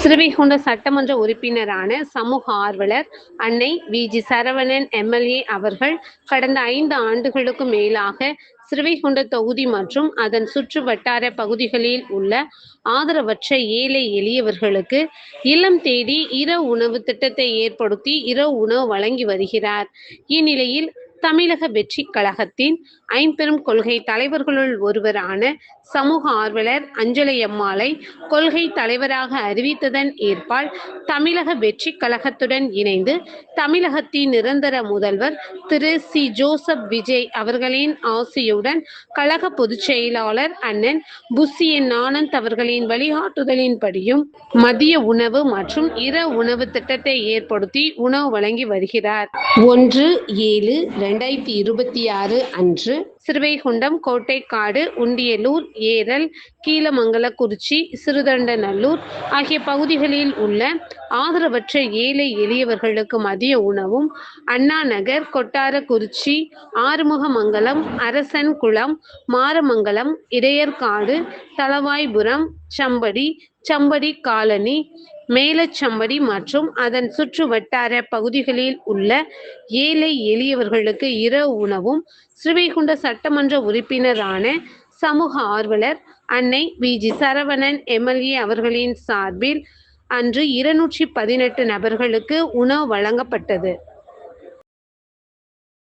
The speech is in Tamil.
ஸ்ரீவைகுண்ட சட்டமன்ற உறுப்பினரான சமூக ஆர்வலர் அன்னை வி.ஜி. சரவணன் எம்.எல்.ஏ. அவர்கள் கடந்த 5 ஆண்டுகளுக்கு மேலாக ஸ்ரீவைகுண்ட தொகுதி மற்றும் அதன் சுற்று வட்டார பகுதிகளில் உள்ள ஆதரவற்ற ஏழை எளியவர்களுக்கு இல்லம் தேடி இரவு உணவு திட்டத்தை ஏற்படுத்தி இரவு உணவு வழங்கி வருகிறார். இந்நிலையில் தமிழக வெற்றிக் கழகத்தின் ஐம்பெரும் கொள்கை தலைவர்களுள் ஒருவரான சமூக ஆர்வலர் அஞ்சலையம்மாளை கொள்கை தலைவராக அறிவித்ததன் ஏற்பால் தமிழக வெற்றிக் கழகத்துடன் இணைந்து தமிழகத்தின் நிரந்தர முதல்வர் திரு சி. ஜோசப் விஜய் அவர்களின் ஆசியுடன் கழக பொதுச் செயலாளர் அண்ணன் புஸ்ஸியன் ஆனந்த் அவர்களின் வழிகாட்டுதலின்படியும் மதிய உணவு மற்றும் இரவு உணவு திட்டத்தை ஏற்படுத்தி உணவு வழங்கி வருகிறார். 1/7/2026 அன்று ஸ்ரீவைகுண்டம், கோட்டைக்காடு, உண்டியலூர், ஏரல், கீழமங்கலக்குறிச்சி, சிறுதொண்டநல்லூர் ஆகிய பகுதிகளில் உள்ள ஆதரவற்ற ஏழை எளியவர்களுக்கு மதிய உணவும், அண்ணாநகர், கொட்டாரக்குறிச்சி, ஆறுமுகமங்கலம், அரசன்குளம், மாரமங்கலம், இடையர்காடு, தளவாய்புரம், சம்படி காலனி, மேலச்சம்படி மற்றும் அதன் சுற்று வட்டார பகுதிகளில் உள்ள ஏழை எளியவர்களுக்கு இரவு உணவும் ஸ்ரீவைகுண்ட சட்டமன்ற உறுப்பினரான சமூக ஆர்வலர் அன்னை வி.ஜி. சரவணன் எம்.எல்.ஏ. அவர்களின் சார்பில் அன்று 218 நபர்களுக்கு உணவு வழங்கப்பட்டது.